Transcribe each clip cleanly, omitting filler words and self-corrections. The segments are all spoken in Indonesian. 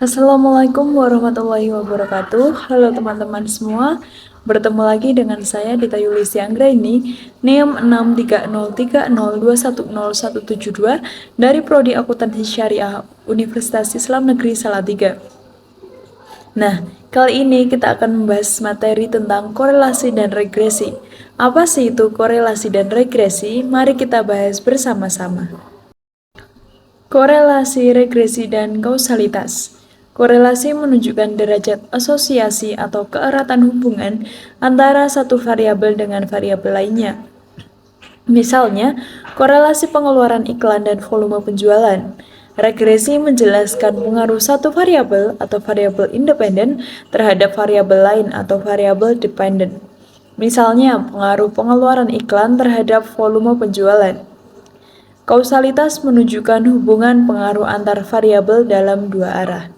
Assalamualaikum warahmatullahi wabarakatuh. Halo teman-teman semua. Bertemu lagi dengan saya Dita Yulisi Anggraini, NIM 63030210172 dari Prodi Akuntansi Syariah Universitas Islam Negeri Salatiga. Nah, kali ini kita akan membahas materi tentang korelasi dan regresi. Apa sih itu korelasi dan regresi? Mari kita bahas bersama-sama. Korelasi, regresi, dan kausalitas. Korelasi menunjukkan derajat asosiasi atau keeratan hubungan antara satu variabel dengan variabel lainnya. Misalnya, korelasi pengeluaran iklan dan volume penjualan. Regresi menjelaskan pengaruh satu variabel atau variabel independen terhadap variabel lain atau variabel dependen. Misalnya, pengaruh pengeluaran iklan terhadap volume penjualan. Kausalitas menunjukkan hubungan pengaruh antar variabel dalam dua arah.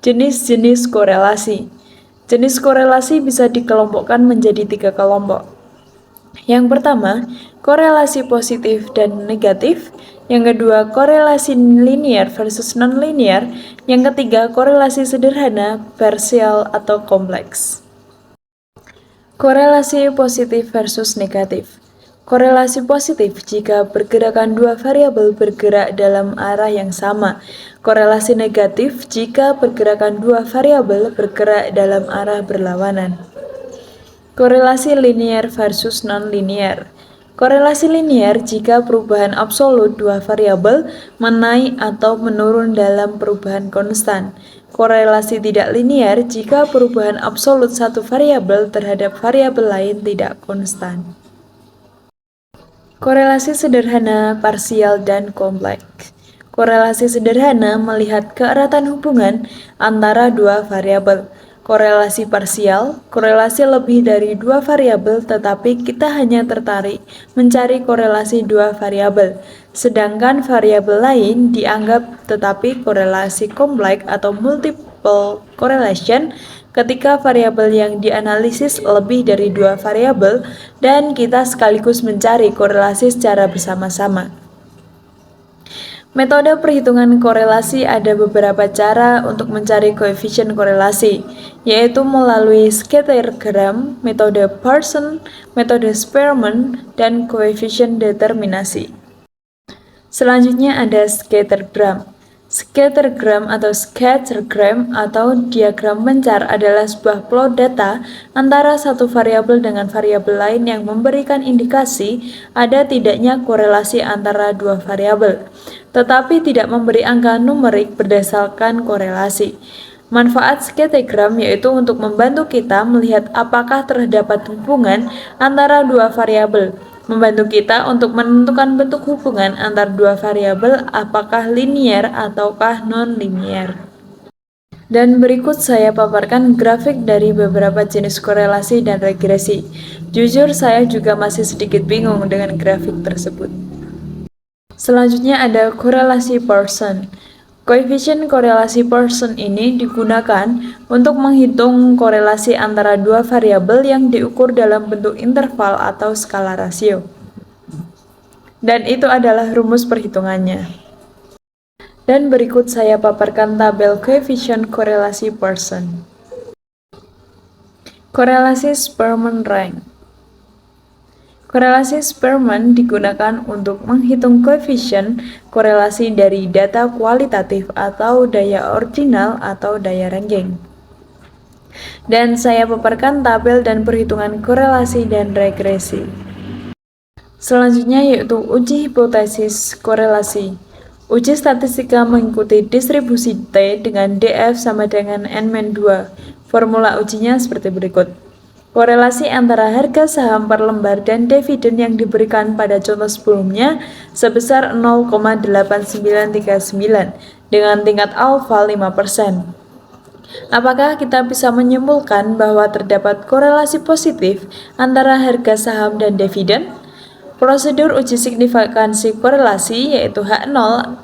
Jenis-jenis korelasi. Jenis korelasi bisa dikelompokkan menjadi 3 kelompok. Yang pertama, korelasi positif dan negatif. Yang kedua, korelasi linear versus non-linear. Yang ketiga, korelasi sederhana, parsial, atau kompleks. Korelasi positif versus negatif. Korelasi positif jika pergerakan dua variabel bergerak dalam arah yang sama. Korelasi negatif jika pergerakan dua variabel bergerak dalam arah berlawanan. Korelasi linear versus non-linear. Korelasi linear jika perubahan absolut dua variabel menaik atau menurun dalam perubahan konstan. Korelasi tidak linear jika perubahan absolut satu variabel terhadap variabel lain tidak konstan. Korelasi sederhana, parsial, dan kompleks. Korelasi sederhana melihat keeratan hubungan antara dua variabel. Korelasi parsial, korelasi lebih dari dua variabel tetapi kita hanya tertarik mencari korelasi dua variabel. Sedangkan variabel lain dianggap tetapi korelasi kompleks atau multiple correlation ketika variabel yang dianalisis lebih dari dua variabel dan kita sekaligus mencari korelasi secara bersama-sama. Metode perhitungan korelasi ada beberapa cara untuk mencari koefisien korelasi, yaitu melalui scattergram, metode Pearson, metode Spearman, dan koefisien determinasi. Selanjutnya ada scattergram. Scattergram atau diagram pencar adalah sebuah plot data antara satu variabel dengan variabel lain yang memberikan indikasi ada tidaknya korelasi antara dua variabel, tetapi tidak memberi angka numerik berdasarkan korelasi. Manfaat scattergram yaitu untuk membantu kita melihat apakah terdapat hubungan antara dua variabel, membantu kita untuk menentukan bentuk hubungan antar dua variabel apakah linear ataukah non-linear. Dan berikut saya paparkan grafik dari beberapa jenis korelasi dan regresi. Jujur saya juga masih sedikit bingung dengan grafik tersebut. Selanjutnya ada korelasi Pearson. Koefisien korelasi Pearson ini digunakan untuk menghitung korelasi antara dua variabel yang diukur dalam bentuk interval atau skala rasio. Dan itu adalah rumus perhitungannya. Dan berikut saya paparkan tabel koefisien korelasi Pearson. Korelasi Spearman rank. Korelasi Spearman digunakan untuk menghitung koefisien korelasi dari data kualitatif atau daya ordinal atau daya ranking. Dan saya paparkan tabel dan perhitungan korelasi dan regresi. Selanjutnya yaitu uji hipotesis korelasi. Uji statistika mengikuti distribusi T dengan DF sama dengan N-2. Formula ujinya seperti berikut. Korelasi antara harga saham per lembar dan dividen yang diberikan pada contoh sebelumnya sebesar 0,8939 dengan tingkat alfa 5%. Apakah kita bisa menyimpulkan bahwa terdapat korelasi positif antara harga saham dan dividen? Prosedur uji signifikansi korelasi yaitu H0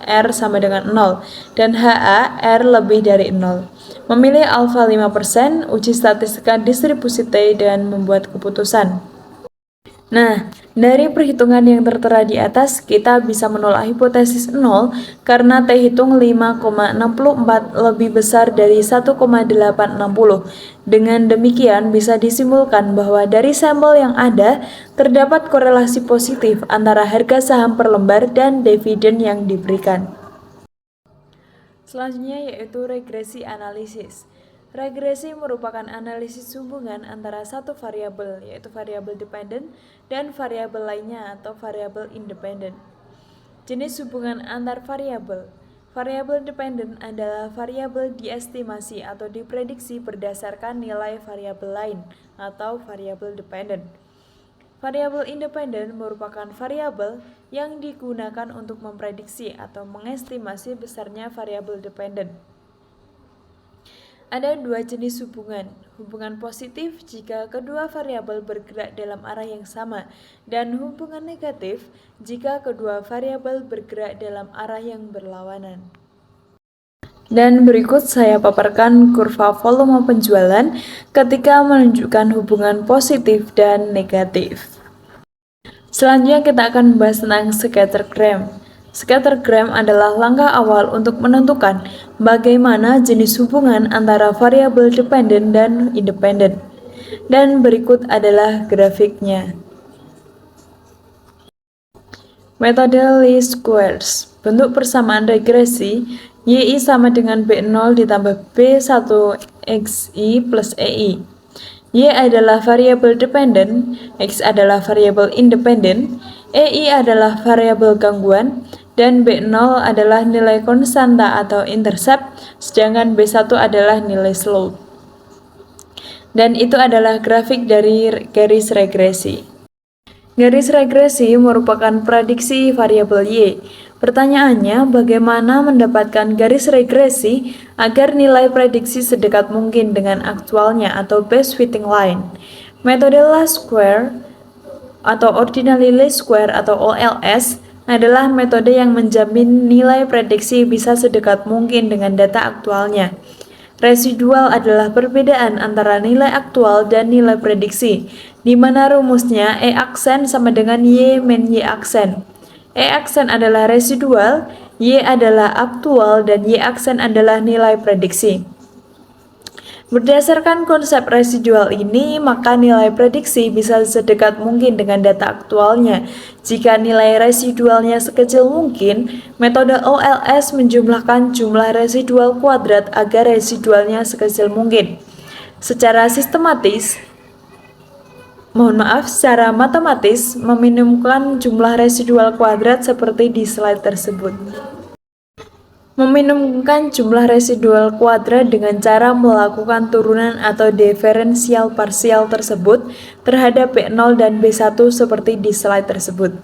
R sama dengan 0 dan HA R lebih dari 0. Memilih alfa 5%, uji statistika distribusi T dan membuat keputusan. Nah, Dari perhitungan yang tertera di atas, kita bisa menolak hipotesis 0 karena T hitung 5,64 lebih besar dari 1,860. Dengan demikian, bisa disimpulkan bahwa dari sampel yang ada, terdapat korelasi positif antara harga saham per lembar dan dividen yang diberikan. Selanjutnya yaitu regresi analisis. Regresi merupakan analisis hubungan antara satu variabel, yaitu variabel dependen, dan variabel lainnya atau variabel independen. Jenis hubungan antar variabel. Variabel dependen adalah variabel diestimasi atau diprediksi berdasarkan nilai variabel lain atau variabel dependen. Variabel independen merupakan variabel yang digunakan untuk memprediksi atau mengestimasi besarnya variabel dependen. Ada dua jenis hubungan. Hubungan positif jika kedua variabel bergerak dalam arah yang sama, dan hubungan negatif jika kedua variabel bergerak dalam arah yang berlawanan. Dan berikut saya paparkan kurva volume penjualan ketika menunjukkan hubungan positif dan negatif. Selanjutnya kita akan membahas tentang scattergram. Scattergram adalah langkah awal untuk menentukan bagaimana jenis hubungan antara variabel dependen dan independen. Dan berikut adalah grafiknya. Metode least squares. Bentuk persamaan regresi, YI sama dengan B0 ditambah B1XI plus EI. Y adalah variabel dependen, X adalah variabel independen, EI adalah variabel gangguan, dan B0 adalah nilai konstanta atau intercept, sedangkan B1 adalah nilai slope. Dan itu adalah grafik dari garis regresi. Garis regresi merupakan prediksi variabel Y. Pertanyaannya, bagaimana mendapatkan garis regresi agar nilai prediksi sedekat mungkin dengan aktualnya atau best fitting line? Metode least square atau ordinary least square atau OLS adalah metode yang menjamin nilai prediksi bisa sedekat mungkin dengan data aktualnya. Residual adalah perbedaan antara nilai aktual dan nilai prediksi, di mana rumusnya E aksen sama dengan Y min Y aksen. E aksen adalah residual, Y adalah aktual, dan Y aksen adalah nilai prediksi. Berdasarkan konsep residual ini, maka nilai prediksi bisa sedekat mungkin dengan data aktualnya. Jika nilai residualnya sekecil mungkin, metode OLS menjumlahkan jumlah residual kuadrat agar residualnya sekecil mungkin. Secara matematis, meminimumkan jumlah residual kuadrat seperti di slide tersebut. Meminimumkan jumlah residual kuadrat dengan cara melakukan turunan atau diferensial parsial tersebut terhadap B0 dan B1 seperti di slide tersebut.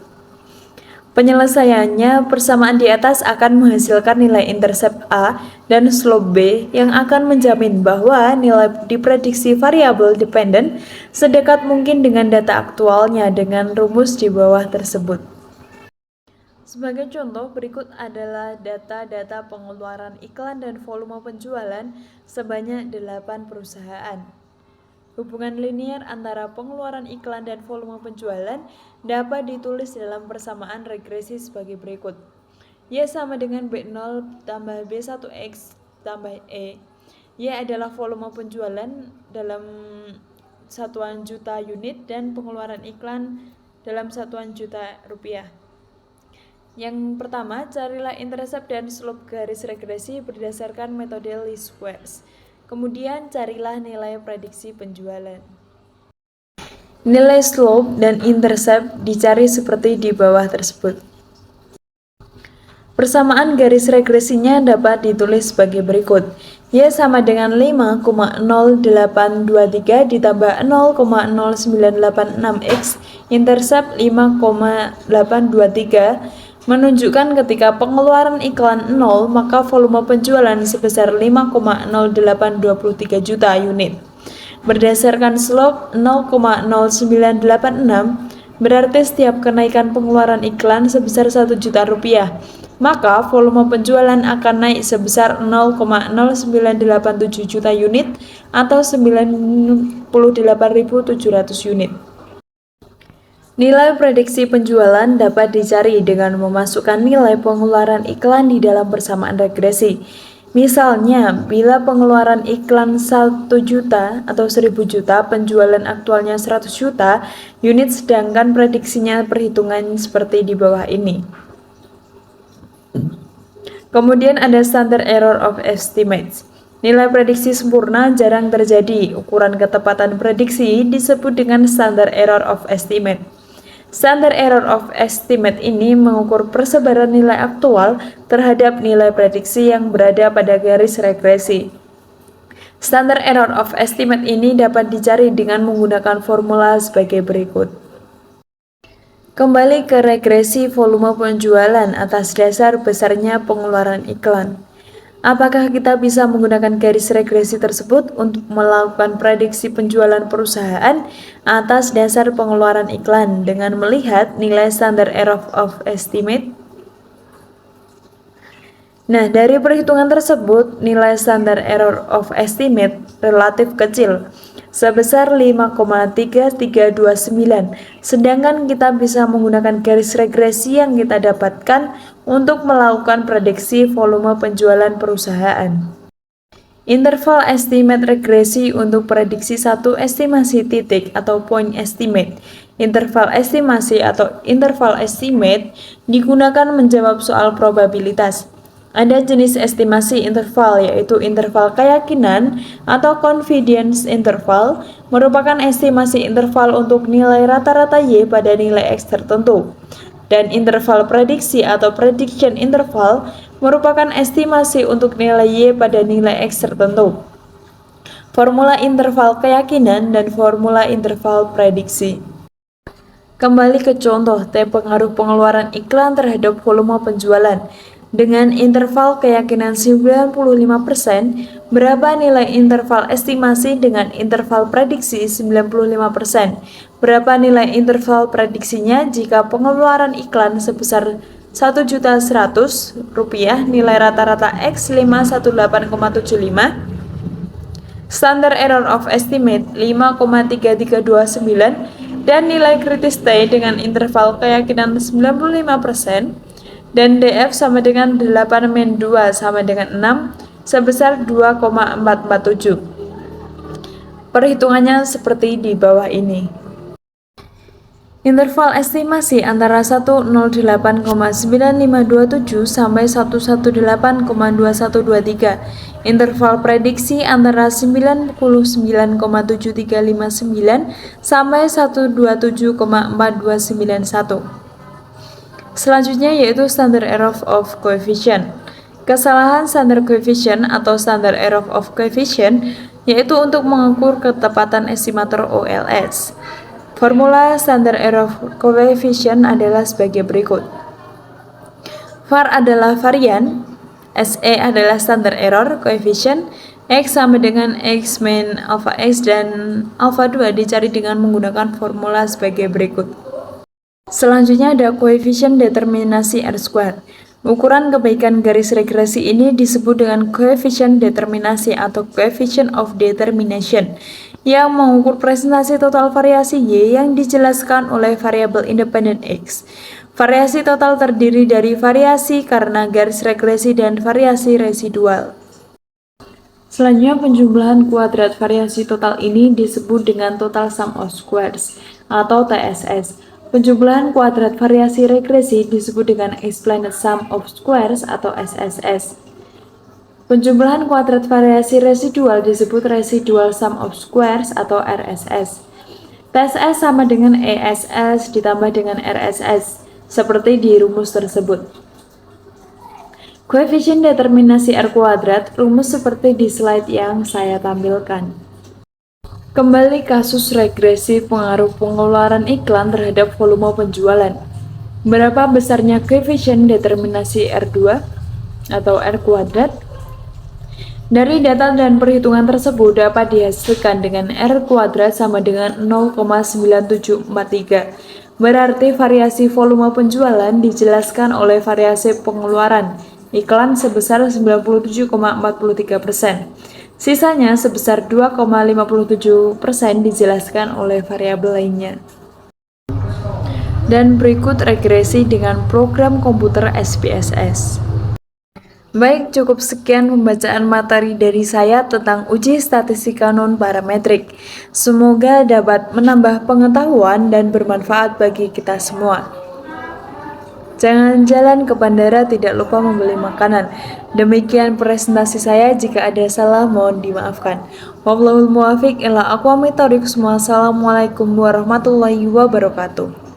Penyelesaiannya, persamaan di atas akan menghasilkan nilai intercept A dan slope B yang akan menjamin bahwa nilai diprediksi variabel dependen sedekat mungkin dengan data aktualnya dengan rumus di bawah tersebut. Sebagai contoh, berikut adalah data-data pengeluaran iklan dan volume penjualan sebanyak 8 perusahaan. Hubungan linear antara pengeluaran iklan dan volume penjualan dapat ditulis dalam persamaan regresi sebagai berikut. Y sama dengan B0 tambah B1X tambah E. Y adalah volume penjualan dalam satuan juta unit dan pengeluaran iklan dalam satuan juta rupiah. Yang pertama, carilah intercept dan slope garis regresi berdasarkan metode least squares. Kemudian carilah nilai prediksi penjualan. Nilai slope dan intercept dicari seperti di bawah tersebut. Persamaan garis regresinya dapat ditulis sebagai berikut. Y sama dengan 5,0823 ditambah 0,0986X, intercept 5,823, menunjukkan ketika pengeluaran iklan 0, maka volume penjualan sebesar 5,0823 juta unit. Berdasarkan slope 0,0986, berarti setiap kenaikan pengeluaran iklan sebesar 1 juta rupiah, maka volume penjualan akan naik sebesar 0,0987 juta unit atau 98.700 unit. Nilai prediksi penjualan dapat dicari dengan memasukkan nilai pengeluaran iklan di dalam persamaan regresi. Misalnya, bila pengeluaran iklan 1 juta atau 1000 juta, penjualan aktualnya 100 juta unit, sedangkan prediksinya perhitungan seperti di bawah ini. Kemudian ada standard error of estimates. Nilai prediksi sempurna jarang terjadi. Ukuran ketepatan prediksi disebut dengan standard error of estimate. Standard error of estimate ini mengukur persebaran nilai aktual terhadap nilai prediksi yang berada pada garis regresi. Standard error of estimate ini dapat dicari dengan menggunakan formula sebagai berikut. Kembali ke regresi volume penjualan atas dasar besarnya pengeluaran iklan. Apakah kita bisa menggunakan garis regresi tersebut untuk melakukan prediksi penjualan perusahaan atas dasar pengeluaran iklan dengan melihat nilai standard error of estimate? Nah, dari perhitungan tersebut, nilai standard error of estimate relatif kecil, sebesar 5,3329, sedangkan kita bisa menggunakan garis regresi yang kita dapatkan untuk melakukan prediksi volume penjualan perusahaan. Interval estimate regresi untuk prediksi satu estimasi titik atau point estimate. Interval estimasi atau interval estimate digunakan menjawab soal probabilitas. Ada jenis estimasi interval, yaitu interval keyakinan atau confidence interval, merupakan estimasi interval untuk nilai rata-rata Y pada nilai X tertentu. Dan interval prediksi atau prediction interval merupakan estimasi untuk nilai Y pada nilai X tertentu. Formula interval keyakinan dan formula interval prediksi. Kembali ke contoh T pengaruh pengeluaran iklan terhadap volume penjualan. Dengan interval keyakinan 95%, berapa nilai interval estimasi dengan interval prediksi 95%? Berapa nilai interval prediksinya jika pengeluaran iklan sebesar Rp1.100.000, nilai rata-rata X 518,75, standard error of estimate 5,3329, dan nilai kritis T dengan interval keyakinan 95%, dan DF sama dengan 8-2 sama dengan 6 sebesar 2,447. Perhitungannya seperti di bawah ini. Interval estimasi antara 108,9527 sampai 118,2123. Interval prediksi antara 99,7359 sampai 127,4291. Selanjutnya yaitu standard error of coefficient. Kesalahan standard coefficient atau standard error of coefficient yaitu untuk mengukur ketepatan estimator OLS. Formula standard error of coefficient adalah sebagai berikut. VAR adalah varian, SE adalah standard error coefficient, X sama dengan X min alpha X dan alpha 2 dicari dengan menggunakan formula sebagai berikut. Selanjutnya ada koefisien determinasi R-squared. Ukuran kebaikan garis regresi ini disebut dengan koefisien determinasi atau coefficient of determination, yang mengukur presentasi total variasi Y yang dijelaskan oleh variabel independen X. Variasi total terdiri dari variasi karena garis regresi dan variasi residual. Selanjutnya penjumlahan kuadrat variasi total ini disebut dengan total sum of squares atau TSS. Penjumlahan kuadrat variasi regresi disebut dengan explained sum of squares atau SSS. Penjumlahan kuadrat variasi residual disebut residual sum of squares atau RSS. TSS sama dengan ESS ditambah dengan RSS, seperti di rumus tersebut. Koefisien determinasi R kuadrat, rumus seperti di slide yang saya tampilkan. Kembali kasus regresi pengaruh pengeluaran iklan terhadap volume penjualan. Berapa besarnya koefisien determinasi R2 atau R kuadrat? Dari data dan perhitungan tersebut dapat dihasilkan dengan R kuadrat sama dengan 0,9743. Berarti variasi volume penjualan dijelaskan oleh variasi pengeluaran iklan sebesar 97,43%. Sisanya sebesar 2,57% dijelaskan oleh variabel lainnya. Dan berikut regresi dengan program komputer SPSS. Baik, cukup sekian pembacaan materi dari saya tentang uji statistika non-parametrik. Semoga dapat menambah pengetahuan dan bermanfaat bagi kita semua. Jangan jalan ke bandara, tidak lupa membeli makanan. Demikian presentasi saya, jika ada salah mohon dimaafkan. Wallahul muwaffiq ila aqwamit thoriq. Wassalamualaikum warahmatullahi wabarakatuh.